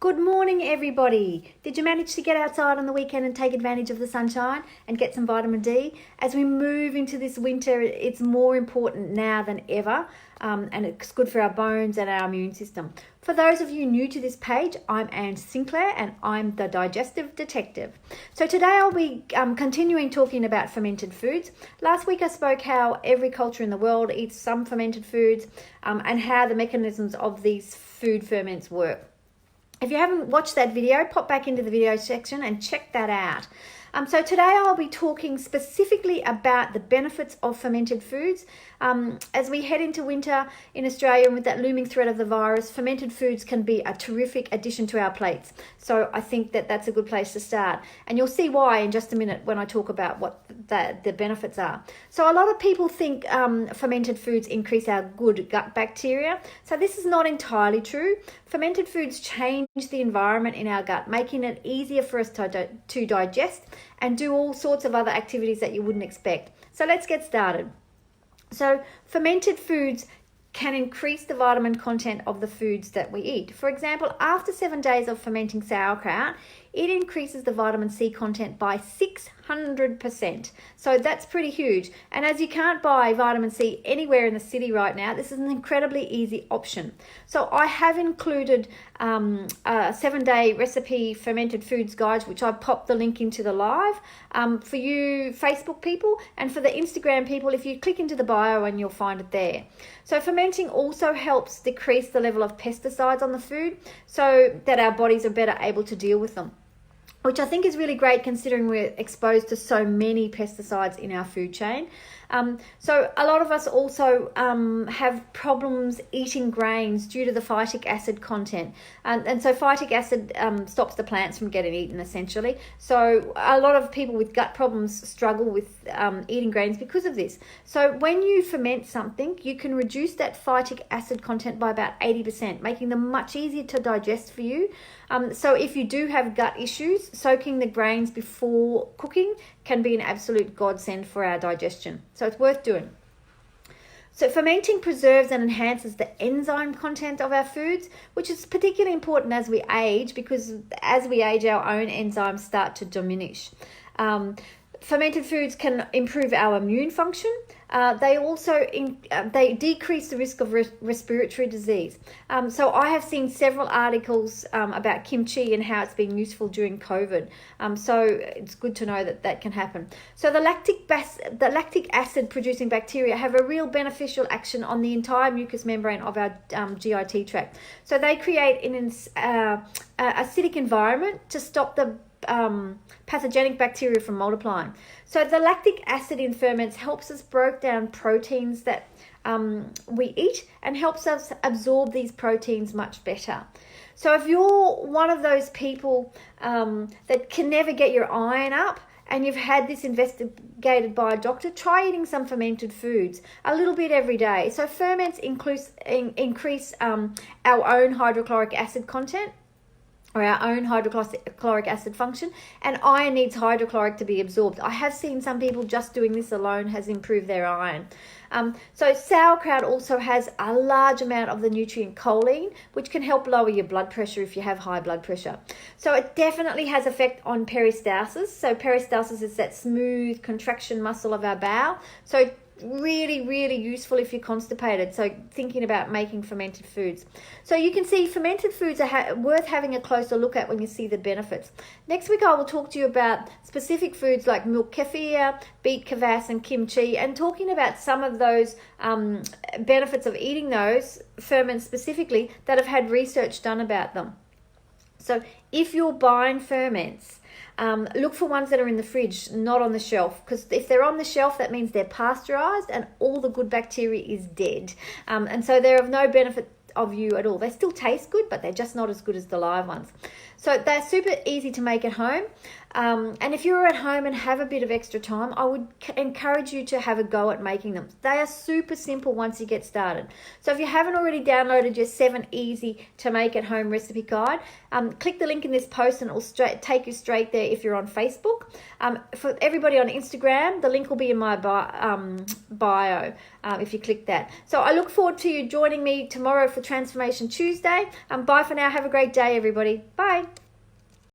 Good morning, everybody. Did you manage to get outside on the weekend and take advantage of the sunshine and get some vitamin D? As we move into this winter, it's more important now than ever, and it's good for our bones and our immune system. For those of you new to this page, I'm Anne Sinclair and I'm the Digestive Detective. So today I'll be continuing talking about fermented foods. Last week I spoke how every culture in the world eats some fermented foods and how the mechanisms of these food ferments work. If you haven't watched that video, pop back into the video section and check that out. So today I'll be talking specifically about the benefits of fermented foods. As we head into winter in Australia and with that looming threat of the virus, fermented foods can be a terrific addition to our plates. So I think that that's a good place to start. And you'll see why in just a minute when I talk about what the benefits are. So a lot of people think fermented foods increase our good gut bacteria. So this is not entirely true. Fermented foods change the environment in our gut, making it easier for us to digest and do all sorts of other activities that you wouldn't expect. So let's get started. So fermented foods can increase the vitamin content of the foods that we eat. For example, after 7 days of fermenting sauerkraut, it increases the vitamin C content by 600%. So that's pretty huge. And as you can't buy vitamin C anywhere in the city right now, this is an incredibly easy option. So I have included a 7-day recipe fermented foods guide, which I popped the link into the live for you Facebook people, and for the Instagram people, if you click into the bio and you'll find it there. So fermenting also helps decrease the level of pesticides on the food so that our bodies are better able to deal with them, which I think is really great considering we're exposed to so many pesticides in our food chain. So a lot of us also have problems eating grains due to the phytic acid content. And so phytic acid stops the plants from getting eaten, essentially. So a lot of people with gut problems struggle with eating grains because of this. So when you ferment something, you can reduce that phytic acid content by about 80%, making them much easier to digest for you. So if you do have gut issues, soaking the grains before cooking can be an absolute godsend for our digestion. So it's worth doing. So fermenting preserves and enhances the enzyme content of our foods, which is particularly important as we age, because as we age, our own enzymes start to diminish. Fermented foods can improve our immune function. They also they decrease the risk of respiratory disease. So I have seen several articles about kimchi and how it's been useful during COVID. So it's good to know that that can happen. So the lactic acid producing bacteria have a real beneficial action on the entire mucous membrane of our GIT tract. So they create an acidic environment to stop the pathogenic bacteria from multiplying. So the lactic acid in ferments helps us break down proteins that we eat and helps us absorb these proteins much better. So if you're one of those people that can never get your iron up and you've had this investigated by a doctor, try eating some fermented foods a little bit every day. So ferments increase our own hydrochloric acid content, or our own hydrochloric acid function, and iron needs hydrochloric to be absorbed. I have seen some people just doing this alone has improved their iron. So sauerkraut also has a large amount of the nutrient choline, which can help lower your blood pressure if you have high blood pressure. So it definitely has effect on peristalsis. So peristalsis is that smooth contraction muscle of our bowel. So really, really useful if you're constipated. So thinking about making fermented foods. So you can see fermented foods are worth having a closer look at when you see the benefits. Next week I will talk to you about specific foods like milk kefir, beet kvass and kimchi, and talking about some of those benefits of eating those ferments specifically that have had research done about them. So if you're buying ferments, look for ones that are in the fridge, not on the shelf, because if they're on the shelf, that means they're pasteurized and all the good bacteria is dead. And so they're of no benefit of you at all. They still taste good, but they're just not as good as the live ones. So they're super easy to make at home. And if you're at home and have a bit of extra time, I would encourage you to have a go at making them. They are super simple once you get started. So if you haven't already downloaded your 7 easy to make at home recipe guide, click the link in this post and it will take you straight there if you're on Facebook. For everybody on Instagram, the link will be in my bio if you click that. So I look forward to you joining me tomorrow for for Transformation Tuesday. Bye for now. Have a great day, everybody. Bye.